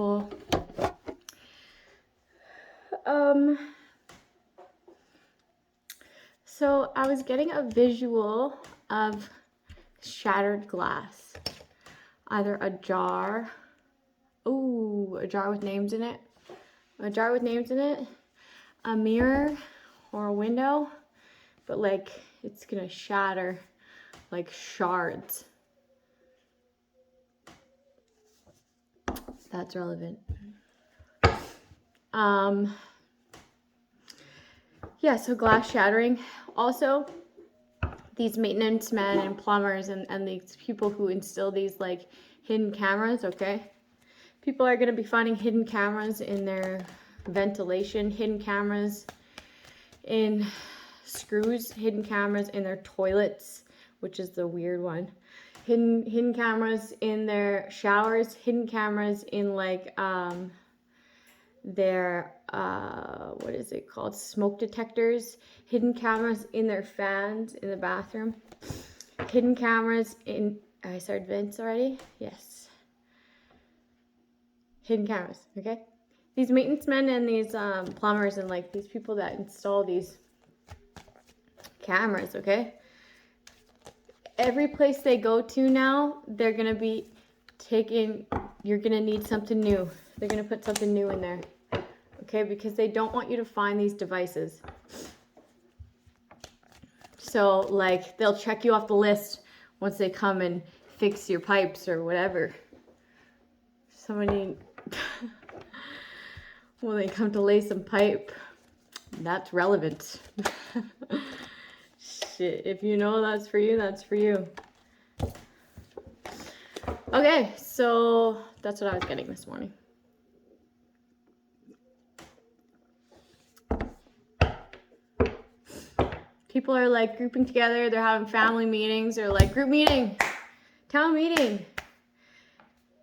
people. So I was getting a visual of shattered glass. Either a jar. Ooh, a jar with names in it. A jar with names in it. A mirror or a window. But like, it's gonna shatter like shards. That's relevant. Yeah, so glass shattering. Also, these maintenance men and plumbers and these people who instill these like hidden cameras, okay? People are gonna be finding hidden cameras in their ventilation, hidden cameras in screws, hidden cameras in their toilets, which is the weird one. Hidden cameras in their showers, hidden cameras in like their what is it called, smoke detectors, hidden cameras in their fans in the bathroom, hidden cameras in, I started vents already, yes, hidden cameras. Okay, these maintenance men and these plumbers and like these people that install these cameras, okay, every place they go to now, they're gonna be taking, you're gonna need something new. They're gonna put something new in there, okay? Because they don't want you to find these devices. So like, they'll check you off the list once they come and fix your pipes or whatever. Somebody, when they come to lay some pipe, that's relevant. Shit, if you know that's for you, that's for you. Okay, so that's what I was getting this morning. People are like grouping together, they're having family meetings, or like group meeting, town meeting,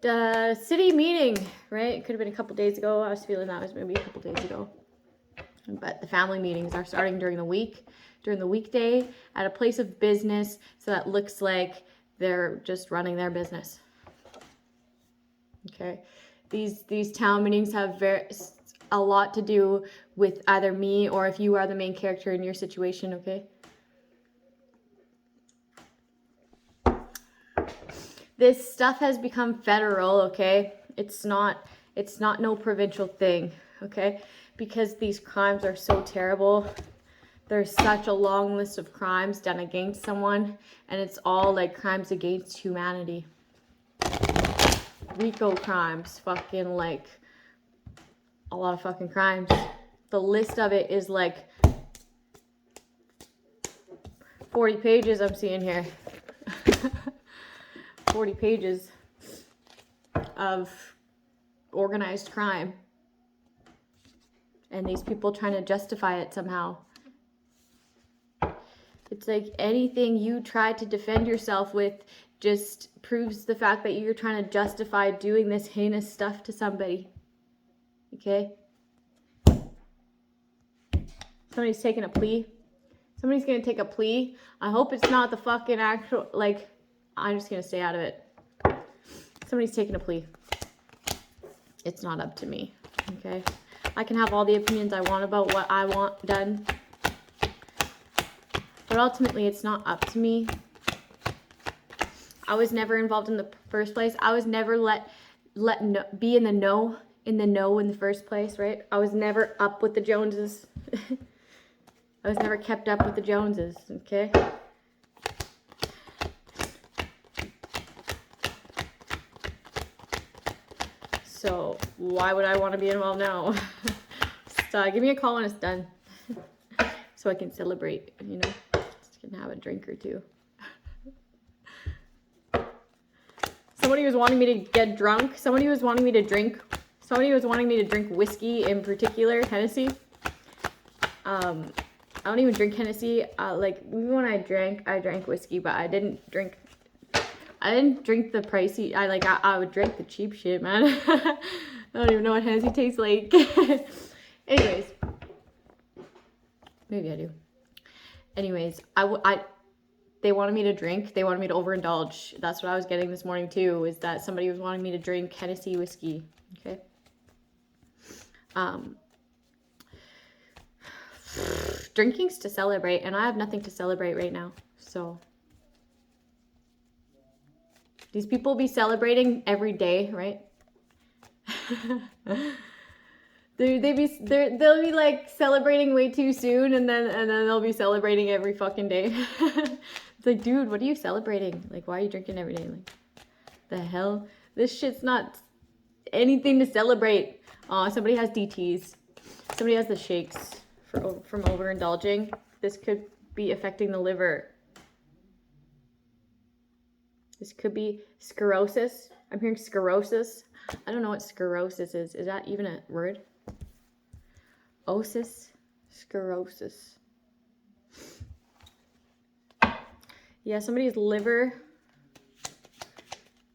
the city meeting, right? It could have been a couple days ago. I was feeling that was maybe a couple days ago. But the family meetings are starting during the week, during the weekday, at a place of business, so that looks like they're just running their business. Okay, these town meetings have a lot to do with either me or if you are the main character in your situation, okay? This stuff has become federal, okay? It's not no provincial thing, okay? Because these crimes are so terrible. There's such a long list of crimes done against someone, and it's all like crimes against humanity. RICO crimes, fucking like a lot of fucking crimes. The list of it is like 40 pages I'm seeing here. 40 pages of organized crime. And these people trying to justify it somehow. It's like anything you try to defend yourself with just proves the fact that you're trying to justify doing this heinous stuff to somebody. Okay? Somebody's taking a plea. Somebody's going to take a plea. I hope it's not the fucking actual, like, I'm just going to stay out of it. Somebody's taking a plea. It's not up to me. Okay? I can have all the opinions I want about what I want done. But ultimately, it's not up to me. I was never involved in the first place. I was never be in the know in the first place, right? I was never up with the Joneses. I was never kept up with the Joneses, okay? So why would I want to be involved now? So give me a call when it's done. So I can celebrate, you know, just can have a drink or two. Somebody was wanting me to get drunk. Somebody was wanting me to drink. Somebody was wanting me to drink whiskey, in particular, Hennessy. I don't even drink Hennessy. Like, even when I drank whiskey, but I didn't drink the pricey. I would drink the cheap shit, man. I don't even know what Hennessy tastes like. Anyways. Maybe I do. Anyways, They wanted me to drink. They wanted me to overindulge. That's what I was getting this morning too, is that somebody was wanting me to drink Hennessy whiskey. Okay. Drinking's to celebrate, and I have nothing to celebrate right now. So these people be celebrating every day, right? They'll be like celebrating way too soon, and then they'll be celebrating every fucking day. It's like, dude, what are you celebrating? Like, why are you drinking every day? Like, the hell? This shit's not anything to celebrate. Somebody has DTs. Somebody has the shakes from overindulging. This could be affecting the liver. This could be sclerosis. I'm hearing sclerosis. I don't know what sclerosis is. Is that even a word? Osis? Sclerosis. Yeah, somebody's liver.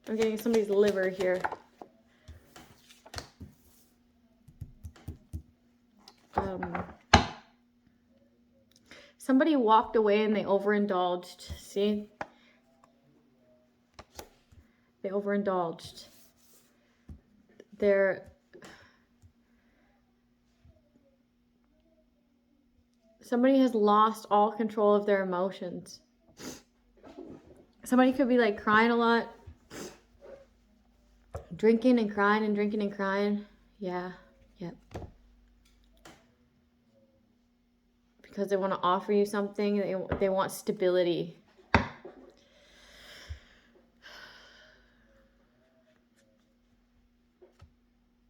I'm getting somebody's liver here. Somebody walked away and they overindulged. See? They overindulged. Somebody has lost all control of their emotions. Somebody could be like crying a lot. Drinking and crying and drinking and crying. Yeah. Yep. Because they want to offer you something. They want stability.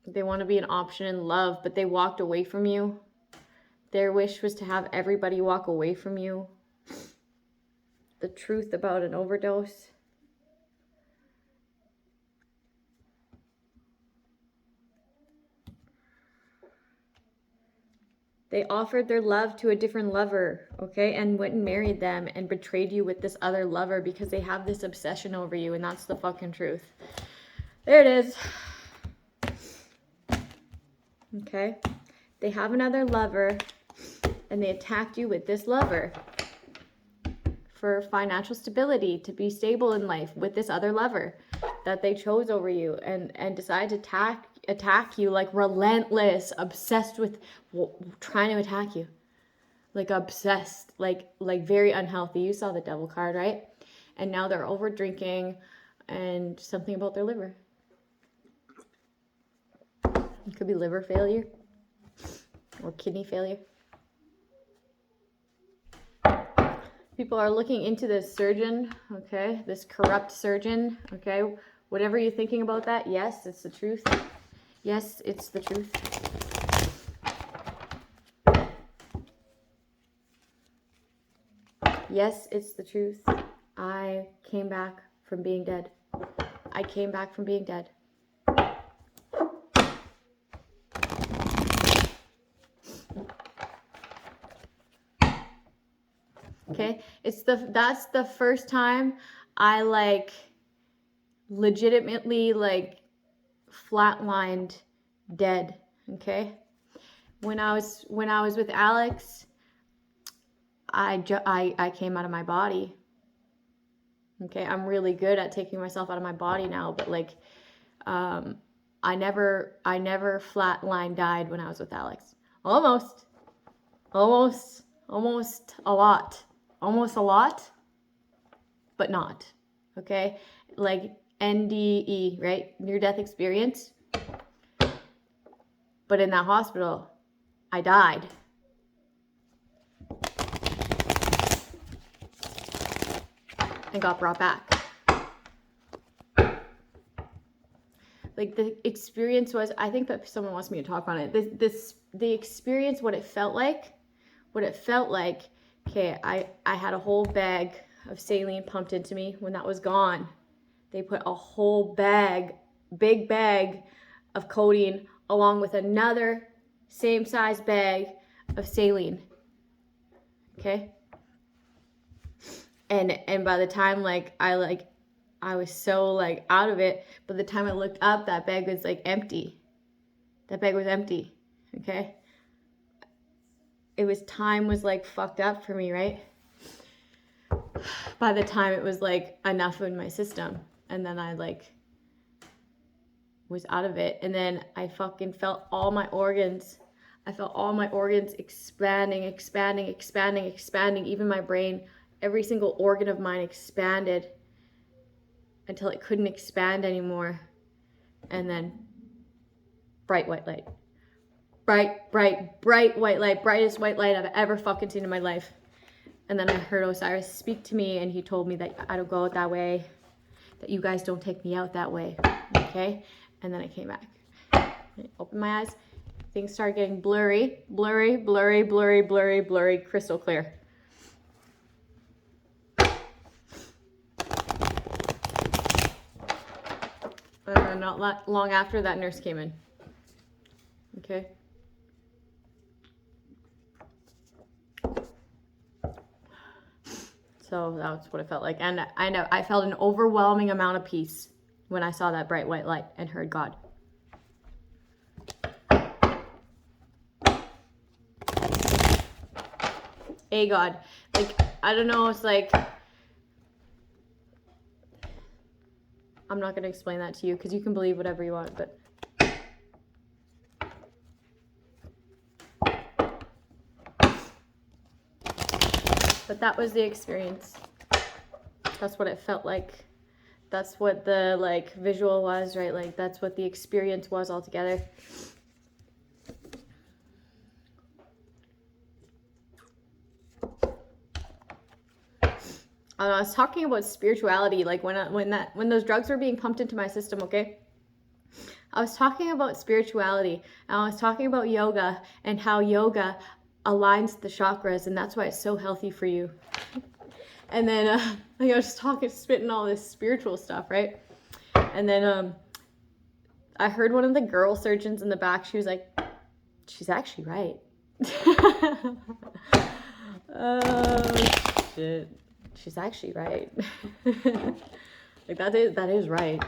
They want to be an option in love, but they walked away from you. Their wish was to have everybody walk away from you. The truth about an overdose. They offered their love to a different lover, okay, and went and married them and betrayed you with this other lover because they have this obsession over you, and that's the fucking truth. There it is. Okay? They have another lover, and they attacked you with this lover for financial stability, to be stable in life with this other lover that they chose over you, and decided to attack you like relentless, obsessed with trying to attack you, like obsessed, like very unhealthy. You saw the devil card, right? And now they're over drinking and something about their liver. It could be liver failure or kidney failure. People are looking into this surgeon, okay, this corrupt surgeon, okay. Whatever you're thinking about that, yes, it's the truth. Yes, it's the truth. Yes, it's the truth. I came back from being dead. I came back from being dead. Okay, that's the first time I like legitimately like flatlined dead. Okay, when I was with Alex, I came out of my body. Okay, I'm really good at taking myself out of my body now, but like I never flatline died when I was with Alex. Almost a lot, but not. Okay, like NDE, right? Near-death experience. But in that hospital, I died. And got brought back. Like the experience was, I think that someone wants me to talk on it. The experience, what it felt like, okay, I had a whole bag of saline pumped into me. When that was gone, they put a whole big bag of codeine along with another same size bag of saline. Okay? And by the time I was so like out of it, by the time I looked up, that bag was like empty. That bag was empty. Okay? Time was like fucked up for me, right? by the time it was like enough in my system, and then I like was out of it, and then I fucking felt all my organs. I felt all my organs expanding, expanding, expanding, expanding. Even my brain, every single organ of mine expanded until it couldn't expand anymore. And then bright white light. Bright, bright, bright white light. Brightest white light I've ever fucking seen in my life. And then I heard Osiris speak to me, and he told me that I don't go out that way, that you guys don't take me out that way. Okay? And then I came back. I opened my eyes. Things started getting blurry, blurry, blurry, blurry, blurry, blurry, crystal clear. Not long after, that nurse came in. Okay. So that's what it felt like. And I know I felt an overwhelming amount of peace when I saw that bright white light and heard God. A God. Like, I don't know, it's like, I'm not going to explain that to you because you can believe whatever you want, but that was the experience. That's what it felt like. That's what the like visual was, right? Like that's what the experience was altogether. I was talking about spirituality, like when those drugs were being pumped into my system, okay? I was talking about spirituality, and I was talking about yoga and how yoga aligns the chakras, and that's why it's so healthy for you. And then I was spitting all this spiritual stuff, right? And then I heard one of the girl surgeons in the back. She was like, "She's actually right." Oh shit. She's actually right. Like that is right.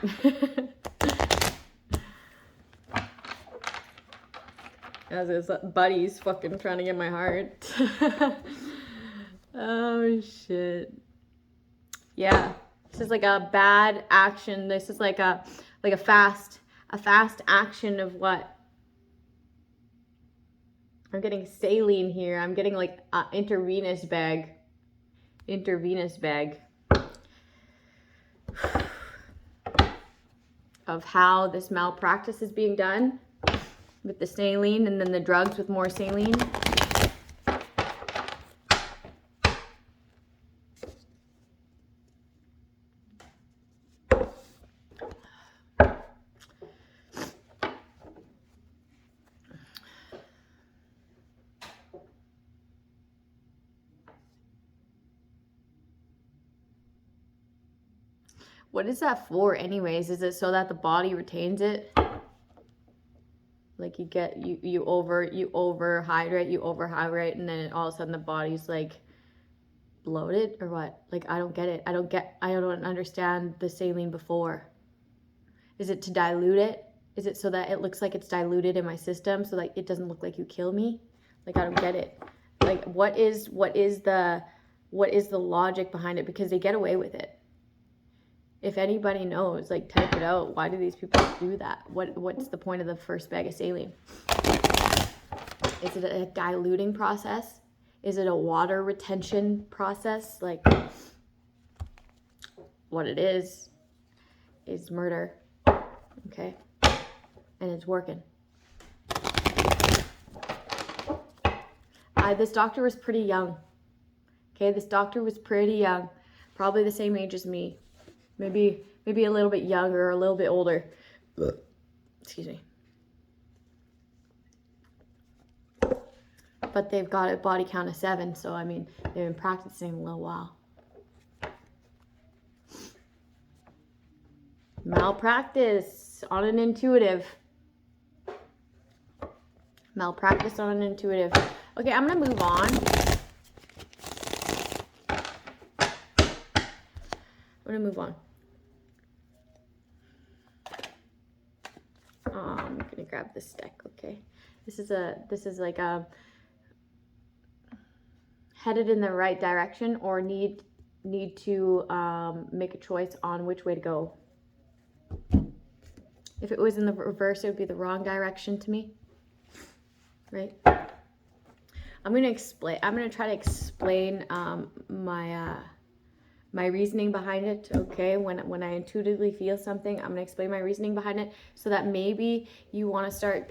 As his buddy's fucking trying to get my heart. Oh shit. Yeah. This is like a bad action. This is like a fast action of what? I'm getting saline here. I'm getting like intravenous bag. Of how this malpractice is being done with the saline and then the drugs with more saline. What is that for anyways? Is it so that the body retains it? Like you overhydrate, and then all of a sudden the body's like bloated or what? Like I don't get it. I don't understand the saline before. Is it to dilute it? Is it so that it looks like it's diluted in my system so that it doesn't look like you kill me? Like I don't get it. Like what is the logic behind it? Because they get away with it. If anybody knows, like type it out. Why do these people do that? What's the point of the first bag of saline? Is it a diluting process? Is it a water retention process? Like what it is murder. Okay? And it's working. This doctor was pretty young. Okay, this doctor was pretty young. Probably the same age as me. Maybe a little bit younger or a little bit older. Excuse me. But they've got a body count of 7, so I mean, they've been practicing a little while. Malpractice on an intuitive. Malpractice on an intuitive. Okay, I'm gonna move on. I'm gonna grab this deck, okay? This is like a headed in the right direction or need need to make a choice on which way to go. If it was in the reverse, it would be the wrong direction to me, right? I'm going to try to explain my reasoning behind it, okay? When I intuitively feel something, I'm going to explain my reasoning behind it so that maybe you want to start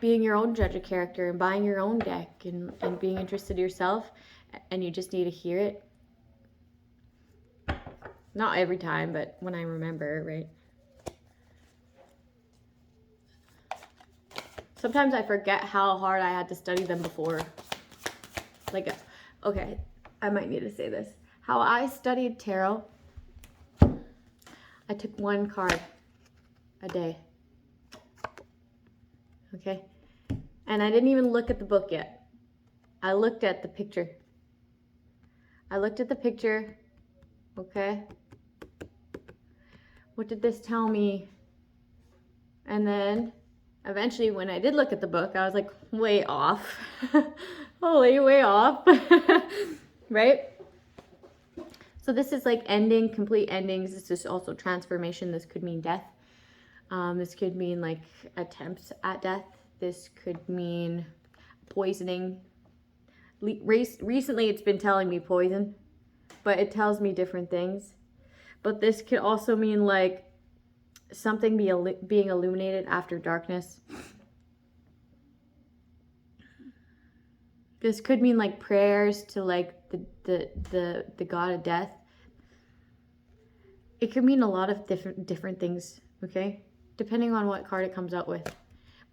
being your own judge of character and buying your own deck and being interested yourself, and you just need to hear it. Not every time, but when I remember, right? Sometimes I forget how hard I had to study them before. Like, okay, I might need to say this. How I studied tarot, I took one card a day. Okay? And I didn't even look at the book yet. I looked at the picture. I looked at the picture. Okay? What did this tell me? And then eventually when I did look at the book, I was like, way off. Holy, way off. Right? So this is like ending, complete endings. This is also transformation. This could mean death. This could mean like attempts at death. This could mean poisoning. Recently it's been telling me poison, but it tells me different things. But this could also mean like something being illuminated after darkness. This could mean like prayers to like the god of death. It could mean a lot of different things, okay? Depending on what card it comes out with.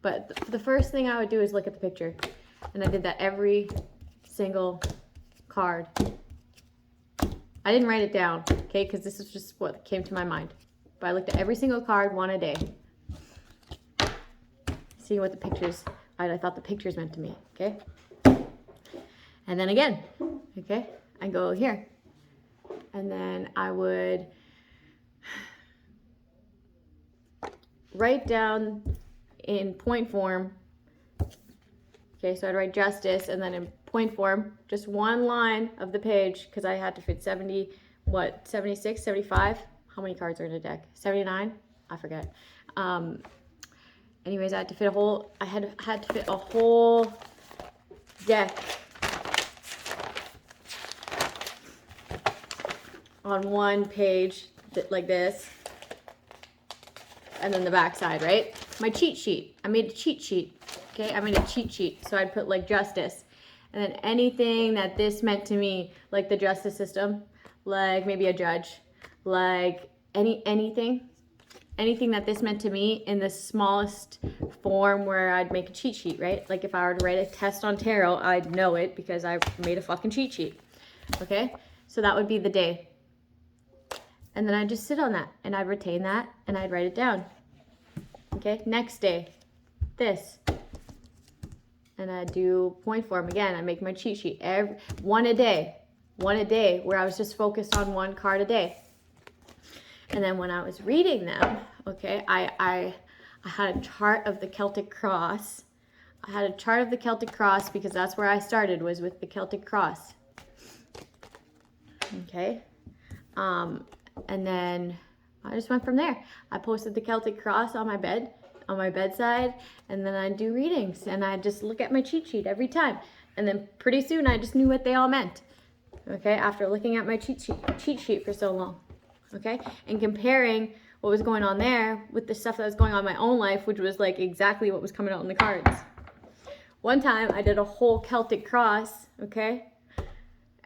But the first thing I would do is look at the picture. And I did that every single card. I didn't write it down, okay? Because this is just what came to my mind. But I looked at every single card, one a day. Seeing what the pictures, I thought the pictures meant to me, okay? And then again, okay? I go here. And then I would write down in point form. Okay, so I'd write justice, and then in point form, just one line of the page, because I had to fit 70, what, 76, 75? How many cards are in a deck? 79? I forget. Anyways, I had to fit a whole, I had to fit a whole deck on one page like this, and then the back side, right? My cheat sheet. I made a cheat sheet. Okay, I made a cheat sheet. So I'd put like justice, and then anything that this meant to me, like the justice system, like maybe a judge, like anything that this meant to me in the smallest form, where I'd make a cheat sheet, right? Like if I were to write a test on tarot, I'd know it because I made a fucking cheat sheet. Okay, so that would be the day. And then I'd just sit on that, and I'd retain that, and I'd write it down. Okay, next day, this. And I'd do point form again. I make my cheat sheet, one a day, where I was just focused on one card a day. And then when I was reading them, okay, I had a chart of the Celtic cross. I had a chart of the Celtic cross because that's where I started, was with the Celtic cross. Okay. And then I just went from there. I posted the Celtic cross on my bed, on my bedside, and then I'd do readings, and I'd just look at my cheat sheet every time. And then pretty soon I just knew what they all meant. Okay, after looking at my cheat sheet for so long. Okay, and comparing what was going on there with the stuff that was going on in my own life, which was like exactly what was coming out in the cards. One time I did a whole Celtic cross, okay,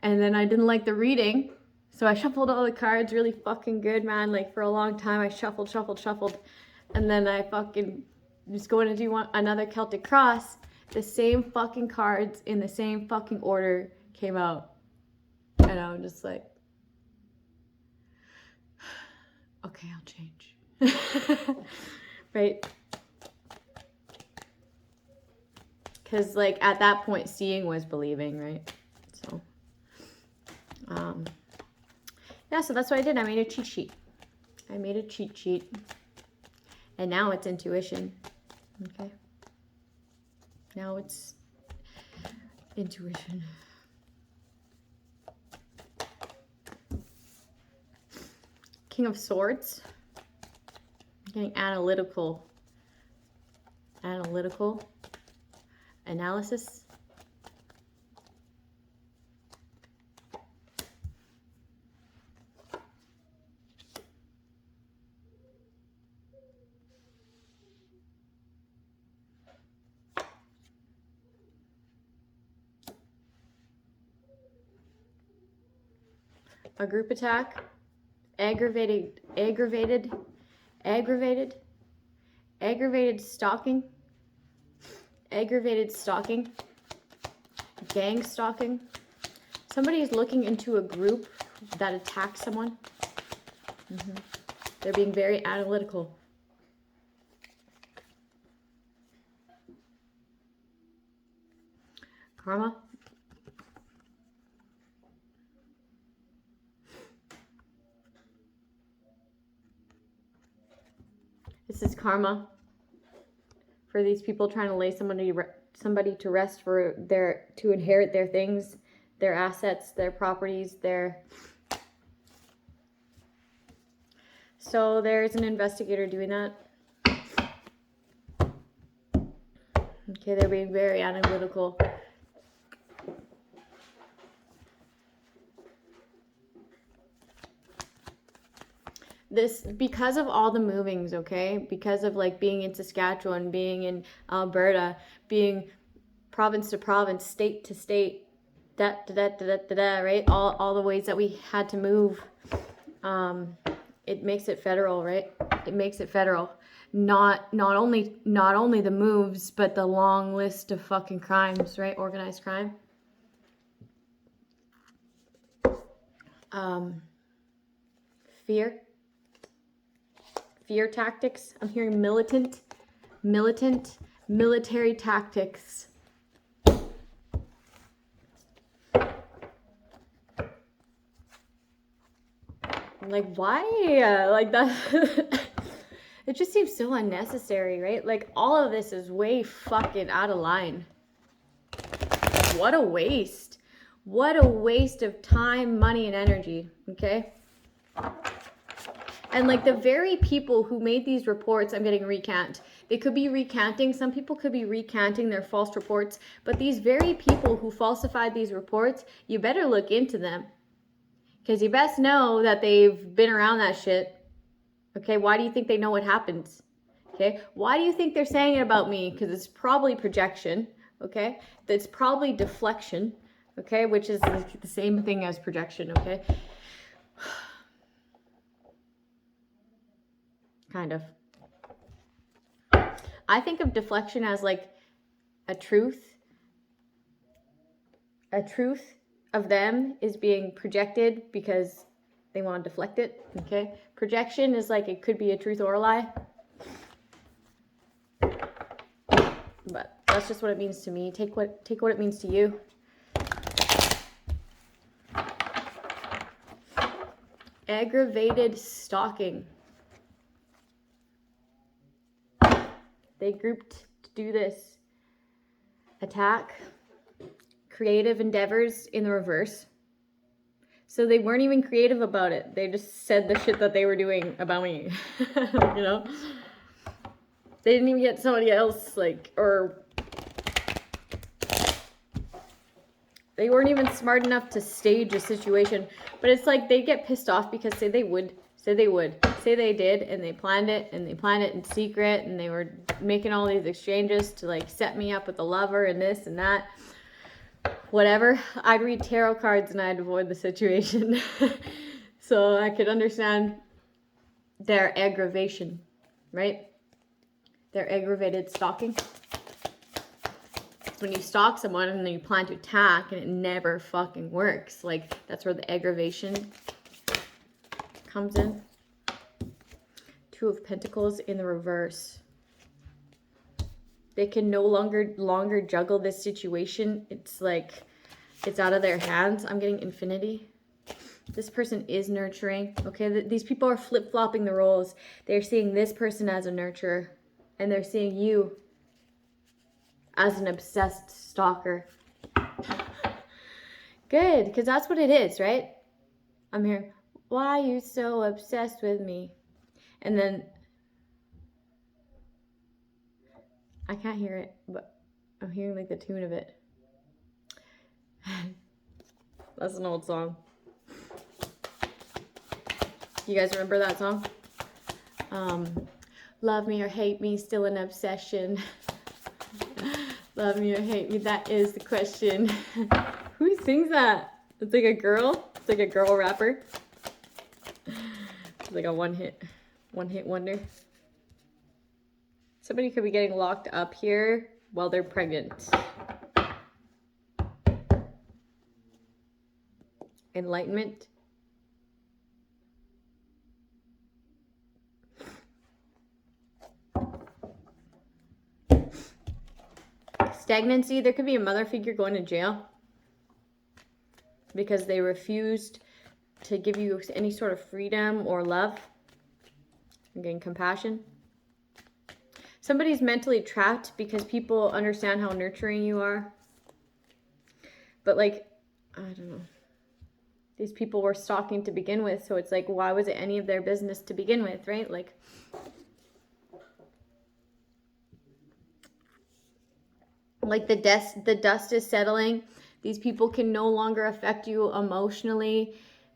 and then I didn't like the reading, so I shuffled all the cards really fucking good, man. Like for a long time I shuffled, and then I fucking just going to do another Celtic cross. The same fucking cards in the same fucking order came out, and I was just like, okay, I'll change. Right? Because like at that point, seeing was believing, right? So yeah, so that's what I did. I made a cheat sheet. And now it's intuition. Okay, now it's intuition. King of Swords. I'm getting analytical analysis. A group attack, aggravated stalking, gang stalking. Somebody is looking into a group that attacks someone. They're being very analytical. Karma. This is karma for these people trying to lay somebody to rest for to inherit their things, their assets, their properties, So there's an investigator doing that. Okay, they're being very analytical. This, because of all the movings, okay? Because of like being in Saskatchewan, being in Alberta, being province to province, state to state, right? All the ways that we had to move. It makes it federal, right? It makes it federal. Not only the moves, but the long list of fucking crimes, right? Organized crime. Fear tactics. I'm hearing militant, military tactics. Like, why? Like that. It just seems so unnecessary, right? Like, all of this is way fucking out of line. What a waste. What a waste of time, money, and energy, okay? And like the very people who made these reports, I'm getting recant. They could be recanting. Some people could be recanting their false reports. But these very people who falsified these reports, you better look into them. Because you best know that they've been around that shit. Okay, why do you think they know what happens? Okay, why do you think they're saying it about me? Because it's probably projection. Okay, it's probably deflection. Okay, which is the same thing as projection. Okay. Kind of. I think of deflection as like a truth. A truth of them is being projected because they want to deflect it. Okay. Projection is like it could be a truth or a lie. But that's just what it means to me. Take what it means to you. Aggravated stalking. They grouped to do this. Attack. Creative endeavors in the reverse. So they weren't even creative about it. They just said the shit that they were doing about me. You know? They didn't even get somebody else, like, or they weren't even smart enough to stage a situation. But it's like they get pissed off because say they did, and they planned it in secret, and they were making all these exchanges to like set me up with a lover and this and that. Whatever. I'd read tarot cards and I'd avoid the situation. So I could understand their aggravation, right? Their aggravated stalking. When you stalk someone and then you plan to attack and it never fucking works. Like, that's where the aggravation comes in. Two of Pentacles in the reverse. They can no longer juggle this situation. It's like, it's out of their hands. I'm getting infinity. This person is nurturing. Okay, these people are flip-flopping the roles. They're seeing this person as a nurturer. And they're seeing you as an obsessed stalker. Good, because that's what it is, right? I'm here. Why are you so obsessed with me? And then, I can't hear it, but I'm hearing like the tune of it. That's an old song. You guys remember that song? Love me or hate me, still an obsession. Love me or hate me, that is the question. Who sings that? It's like a girl. It's like a girl rapper. It's like a one hit wonder. Somebody could be getting locked up here while they're pregnant. Enlightenment. Stagnancy. There could be a mother figure going to jail because they refused to give you any sort of freedom or love. I'm getting compassion. Somebody's mentally trapped because people understand how nurturing you are. But like, I don't know. These people were stalking to begin with, so it's like, why was it any of their business to begin with, right? Like, the dust is settling. These people can no longer affect you emotionally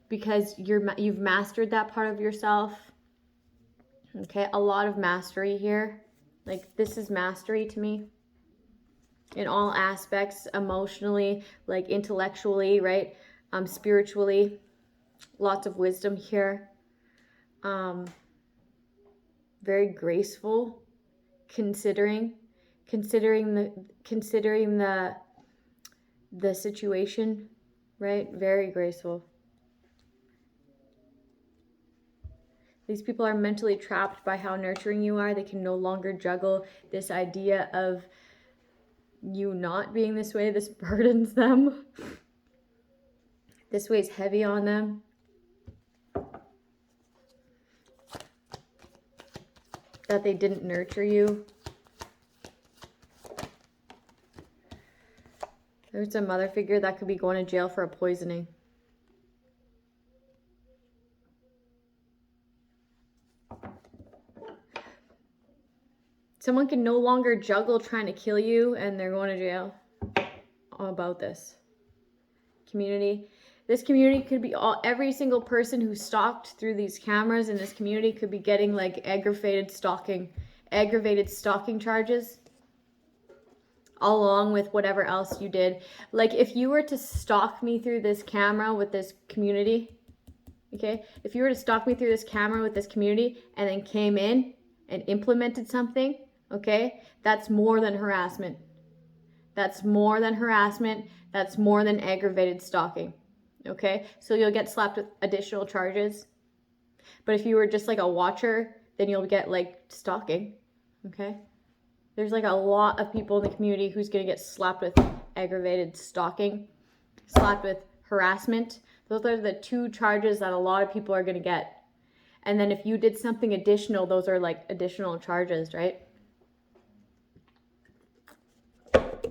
because you've mastered that part of yourself. Okay, a lot of mastery here. Like, this is mastery to me in all aspects, emotionally, like intellectually, right? Spiritually, lots of wisdom here. Very graceful, considering the situation, right? Very graceful. These people are mentally trapped by how nurturing you are. They can no longer juggle this idea of you not being this way. This burdens them. This weighs heavy on them. That they didn't nurture you. There's a mother figure that could be going to jail for a poisoning. Someone can no longer juggle trying to kill you and they're going to jail. All about this. Community. This community could be every single person who stalked through these cameras in this community could be getting like aggravated stalking charges along with whatever else you did. Like, if you were to stalk me through this camera with this community, okay? If you were to stalk me through this camera with this community and then came in and implemented something, okay? That's more than harassment. That's more than harassment. That's more than aggravated stalking. Okay, so you'll get slapped with additional charges. But if you were just like a watcher, then you'll get like stalking. Okay, there's like a lot of people in the community who's gonna get slapped with aggravated stalking, slapped with harassment. Those are the two charges that a lot of people are gonna get. And then if you did something additional, those are like additional charges, right?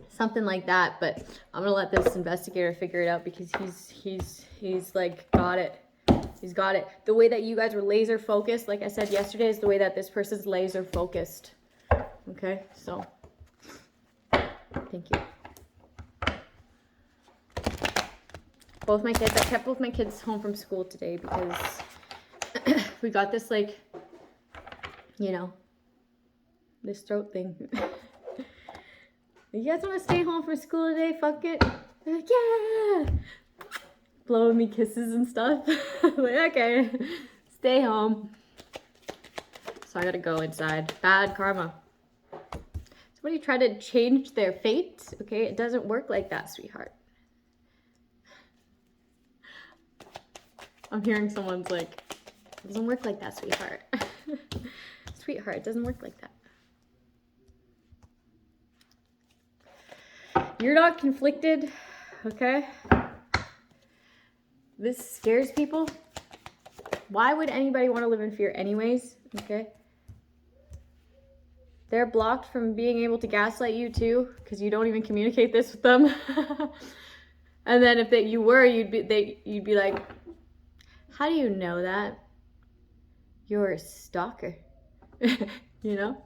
Something like that, but I'm gonna let this investigator figure it out because he's like got it. He's got it. The way that you guys were laser focused, like I said yesterday, is the way that this person's laser focused. Okay, so thank you. Both my kids, I kept both my kids home from school today because we got this, like, you know, this throat thing. You guys want to stay home from school today? Fuck it. They're like, yeah. Blowing me kisses and stuff. Like, okay, stay home. So I gotta go inside. Bad karma. Somebody tried to change their fate. Okay, it doesn't work like that, sweetheart. I'm hearing someone's like, it doesn't work like that, sweetheart. Sweetheart, it doesn't work like that. You're not conflicted, okay? This scares people. Why would anybody want to live in fear anyways, okay? They're blocked from being able to gaslight you too, because you don't even communicate this with them. And then if you were, you'd be like, How do you know that? You're a stalker. You know?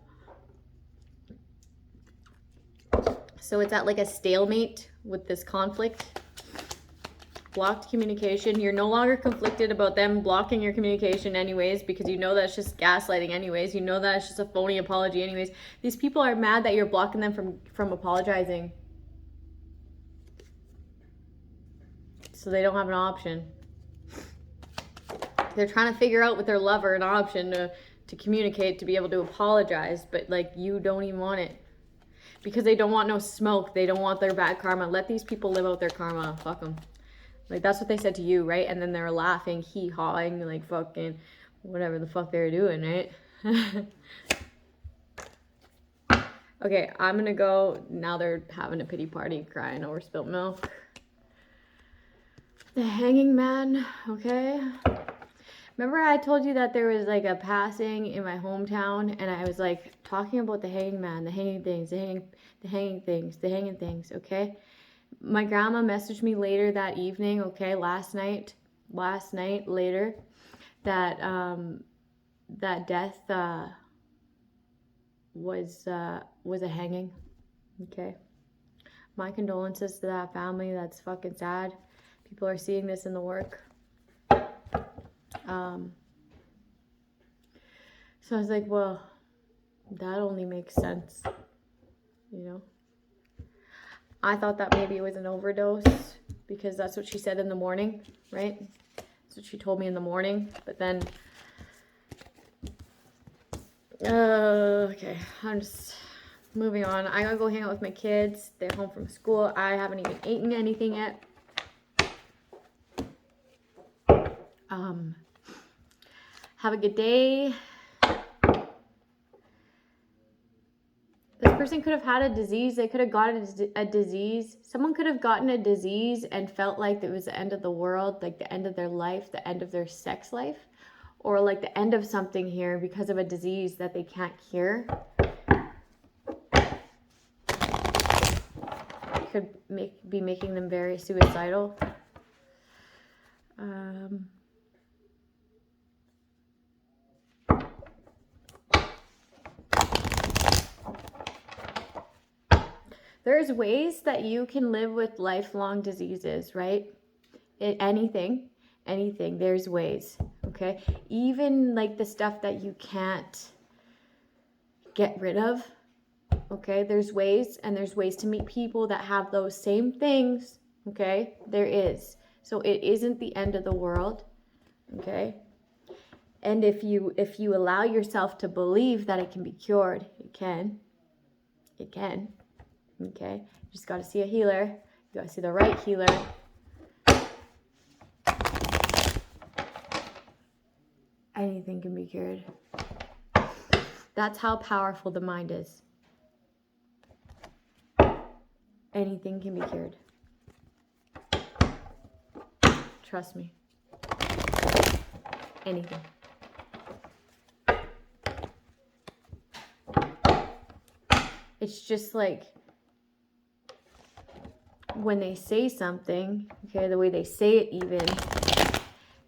So it's at like a stalemate with this conflict. Blocked communication. You're no longer conflicted about them blocking your communication anyways, because you know that's just gaslighting anyways. You know that's just a phony apology anyways. These people are mad that you're blocking them from apologizing. So they don't have an option. They're trying to figure out with their lover an option to communicate, to be able to apologize, but like you don't even want it. Because they don't want no smoke. They don't want their bad karma. Let these people live out their karma. Fuck them. Like, that's what they said to you, right? And then they're laughing, hee-hawing, like fucking whatever the fuck they're doing, right? Okay, I'm gonna go. Now they're having a pity party, crying over spilt milk. The Hanging Man, okay? Remember I told you that there was like a passing in my hometown, and I was like talking about the Hanging Man, the hanging things, the hanging things, okay? My grandma messaged me later that evening, okay, last night later, that that death was a hanging, okay? My condolences to that family. That's fucking sad. People are seeing this in the work. So I was like, well, that only makes sense, you know? I thought that maybe it was an overdose, because that's what she said in the morning, right? That's what she told me in the morning. But then, okay, I'm just moving on. I gotta go hang out with my kids. They're home from school. I haven't even eaten anything yet. Have a good day. This person could have had a disease. They could have gotten a disease. Someone could have gotten a disease and felt like it was the end of the world, like the end of their life, the end of their sex life, or like the end of something here because of a disease that they can't cure. Could be making them very suicidal. There's ways that you can live with lifelong diseases, right? Anything, there's ways, okay? Even like the stuff that you can't get rid of, okay? There's ways, and there's ways to meet people that have those same things, okay? There is. So it isn't the end of the world, okay? And if you allow yourself to believe that it can be cured, it can. Okay, you just got to see a healer. You got to see the right healer. Anything can be cured. That's how powerful the mind is. Anything can be cured. Trust me. Anything. It's just like when they say something, okay, the way they say it even,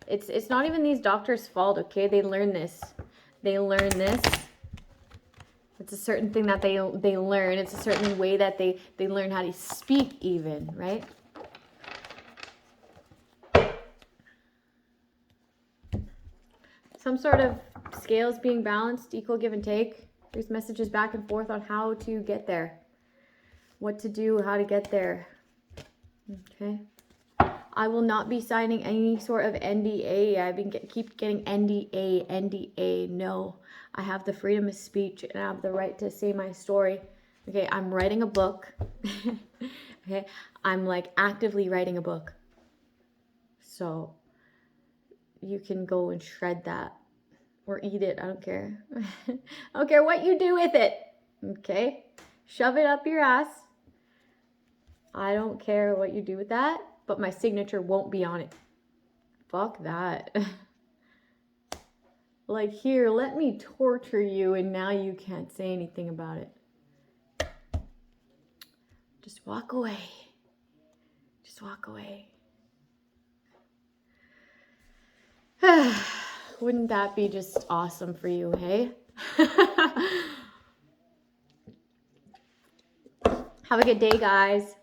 it's not even these doctors' fault, okay? They learn this. It's a certain thing that they learn. It's a certain way that they learn how to speak even, right? Some sort of scales being balanced, equal give and take. There's messages back and forth on how to get there. What to do, how to get there. Okay. I will not be signing any sort of NDA. I've been keep getting NDA. No, I have the freedom of speech and I have the right to say my story. Okay, I'm writing a book. Okay, I'm like actively writing a book. So you can go and shred that or eat it. I don't care. I don't care what you do with it. Okay, shove it up your ass. I don't care what you do with that, but my signature won't be on it. Fuck that. Like, here, let me torture you, and now you can't say anything about it. Just walk away. Just walk away. Wouldn't that be just awesome for you, hey? Have a good day, guys.